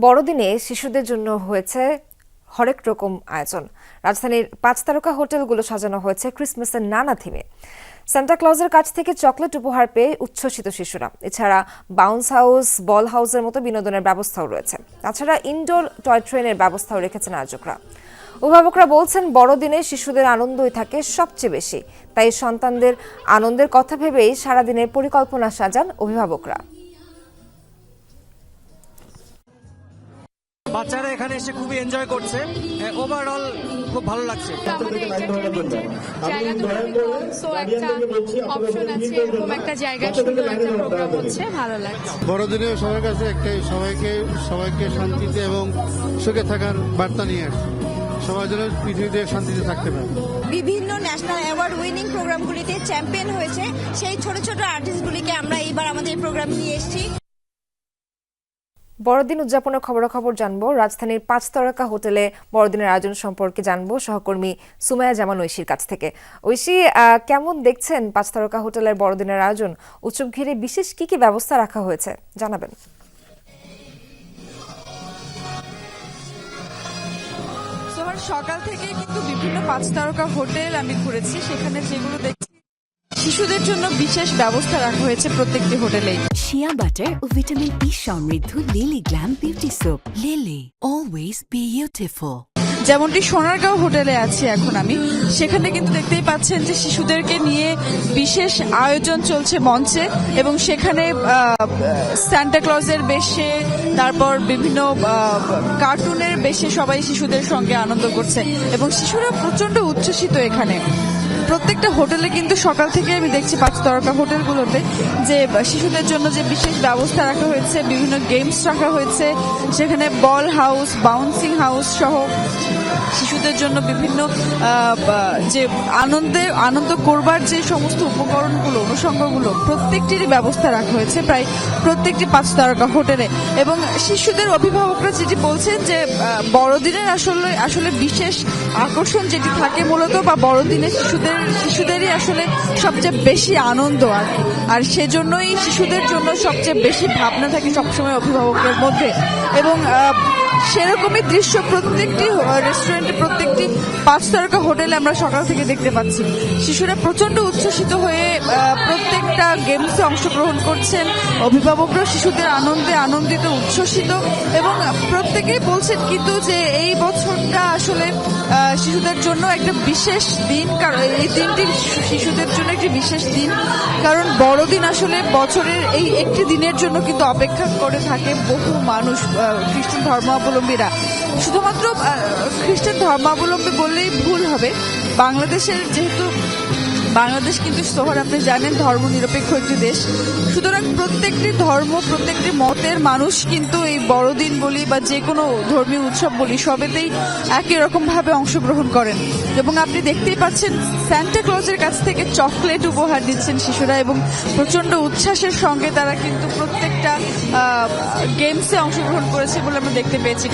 বড়দিনে শিশুদের জন্য হয়েছে হরেক রকম আয়োজন। রাজধানীর 5 তারকা হোটেলগুলো সাজানো হয়েছে ক্রিসমাসের নানা থিমে। সান্টা ক্লজের কাছ থেকে চকলেট উপহার পেয়ে উচ্ছ্বসিত শিশুরা। এছাড়া বাউন্স হাউস, বল হাউসের মতো বিনোদনের ব্যবস্থাও রয়েছে। তাছাড়া ইনডোর টয় ট্রেনের ব্যবস্থাও রেখেছেন আয়োজকরা। অভিভাবকরা বলছেন বড়দিনে শিশুদের আনন্দই থাকে সবচেয়ে বেশি, তাই সন্তানদের আনন্দের কথা ভেবেই সারাদিনের পরিকল্পনা সাজান অভিভাবকরা। বাচ্চারা এখানে এসে খুবই এনজয় করছে, ওভারঅল খুব ভালো লাগছে। বড়দিনে সবার কাছে একটাই, সবাইকে শান্তিতে এবং সুখে থাকার বার্তা নিয়ে আসছে। সবাই যেন পৃথিবীতে শান্তিতে থাকতে পারে। বিভিন্ন ন্যাশনাল অ্যাওয়ার্ড উইনিং প্রোগ্রামগুলিতে চ্যাম্পিয়ন হয়েছে সেই ছোট ছোট আর্টিস্টগুলিকে আমরা এইবার আমাদের প্রোগ্রামে নিয়ে এসেছি। বড়দিন উদযাপনের খবরাখবর জানবো। রাজধানীর 5 তারকা হোটেলে বড়দিনের আয়োজন সম্পর্কে জানবো সহকর্মী সুমাইয়া জামান ঐশীর কাছ থেকে। ঐশী, কেমন দেখছেন 5 তারকা হোটেলের বড়দিনের আয়োজন? উৎসব ঘিরে বিশেষ কি কি ব্যবস্থা রাখা হয়েছে জানাবেন। সকাল থেকে কিন্তু বিভিন্ন 5 তারকা হোটেল আমি ঘুরেছি, সেখানে যেগুলো দেখছি শিশুদের জন্য বিশেষ ব্যবস্থা রাখা হয়েছে প্রত্যেকটি হোটেলেই। শিয়া বাটার ও ভিটামিন ই সমৃদ্ধ lily glam beauty soap. Lily, always beautiful. যেমনটি সোনারগাঁও হোটেলে আছি এখন আমি, সেখানে কিন্তু দেখতেই পাচ্ছেন যে শিশুদেরকে নিয়ে বিশেষ আয়োজন চলছে মঞ্চে, এবং সেখানে সান্টা ক্লজের বেশে, তারপর বিভিন্ন কার্টুনের বেশে সবাই শিশুদের সঙ্গে আনন্দ করছে এবং শিশুরা প্রচন্ড উচ্ছ্বসিত। এখানে প্রত্যেকটা হোটেলে কিন্তু সকাল থেকে আমি দেখছি 5 তারকা হোটেলগুলোতে যে শিশুদের জন্য যে বিশেষ ব্যবস্থা রাখা হয়েছে, বিভিন্ন গেমস রাখা হয়েছে, সেখানে বল হাউস, বাউন্সিং হাউস সহ শিশুদের জন্য বিভিন্ন যে আনন্দ করবার যে সমস্ত উপকরণগুলো, অনুষঙ্গগুলো প্রত্যেকটিরই ব্যবস্থা রাখা হয়েছে প্রায় প্রত্যেকটি 5 তারকা হোটেলে। এবং শিশুদের অভিভাবকরা যেটি বলছেন যে বড়দিনের আসলে বিশেষ আকর্ষণ যেটি থাকে মূলত, বা বড়দিনে শিশুদেরই আসলে সবচেয়ে বেশি আনন্দ আর সেজন্যই শিশুদের জন্য সবচেয়ে বেশি ভাবনা থাকে সবসময় অভিভাবকের মধ্যে। এবং সেরকমই দৃশ্য প্রত্যেকটি রেস্টুরেন্টে, প্রত্যেকটি 5 তারকা হোটেলে আমরা সকাল থেকে দেখতে পাচ্ছি। শিশুরা প্রচন্ড উচ্ছ্বসিত হয়ে প্রত্যেকটা গেমসে অংশগ্রহণ করছেন, অভিভাবকরা শিশুদের আনন্দিত উচ্ছ্বসিত, এবং প্রত্যেকেই বলছেন কিন্তু যে এই বছরটা আসলে শিশুদের জন্য একটা বিশেষ দিন। কারণ এই দিনটি শিশুদের জন্য একটি বিশেষ দিন, কারণ বড়দিন আসলে বছরের এই একটি দিনের জন্য কিন্তু অপেক্ষা করে থাকে বহু মানুষ, খ্রিস্টান ধর্মাবলম্বীরা। শুধুমাত্র খ্রিস্টান ধর্মাবলম্বী বললেই ভুল হবে। বাংলাদেশ কিন্তু সোহার আপনি জানেন ধর্ম নিরপেক্ষ একটি দেশ, সুতরাং প্রত্যেকটি ধর্ম, প্রত্যেকটি মতের মানুষ কিন্তু এই বড়দিন বলি বা যে কোনো ধর্মীয় উৎসব বলি সবেতেই একই রকম ভাবে অংশগ্রহণ করেন। এবং আপনি দেখতেই পাচ্ছেন সান্টা ক্লজের কাছ থেকে চকলেট উপহার দিচ্ছেন শিশুরা, এবং প্রচন্ড উচ্ছ্বাসের সঙ্গে তারা কিন্তু প্রত্যেকটা গেমসে অংশগ্রহণ করেছে বলে আমরা দেখতে পেয়েছি।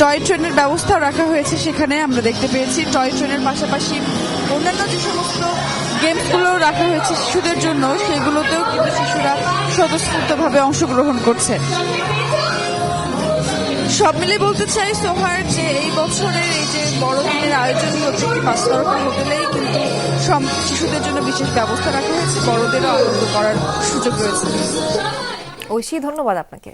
টয় ট্রেনের ব্যবস্থাও রাখা হয়েছে সেখানে আমরা দেখতে পেয়েছি। টয় ট্রেনের পাশাপাশি অন্যান্য যে সমস্ত গেমসগুলো রাখা হয়েছে শিশুদের জন্য, সেগুলোতেও কিন্তু শিশুরা স্বতঃস্ফূর্তভাবে অংশগ্রহণ করছে। সব মিলে বলতে চাই সোহার যে এই বছরের এই যে বড়দিনের আয়োজন প্রত্যেকটি 5 তারকা হোটেলেই কিন্তু শিশুদের জন্য বিশেষ ব্যবস্থা রাখা হয়েছে, বড়দেরও আনন্দ করার সুযোগ রয়েছে। ঐশী, ধন্যবাদ আপনাকে।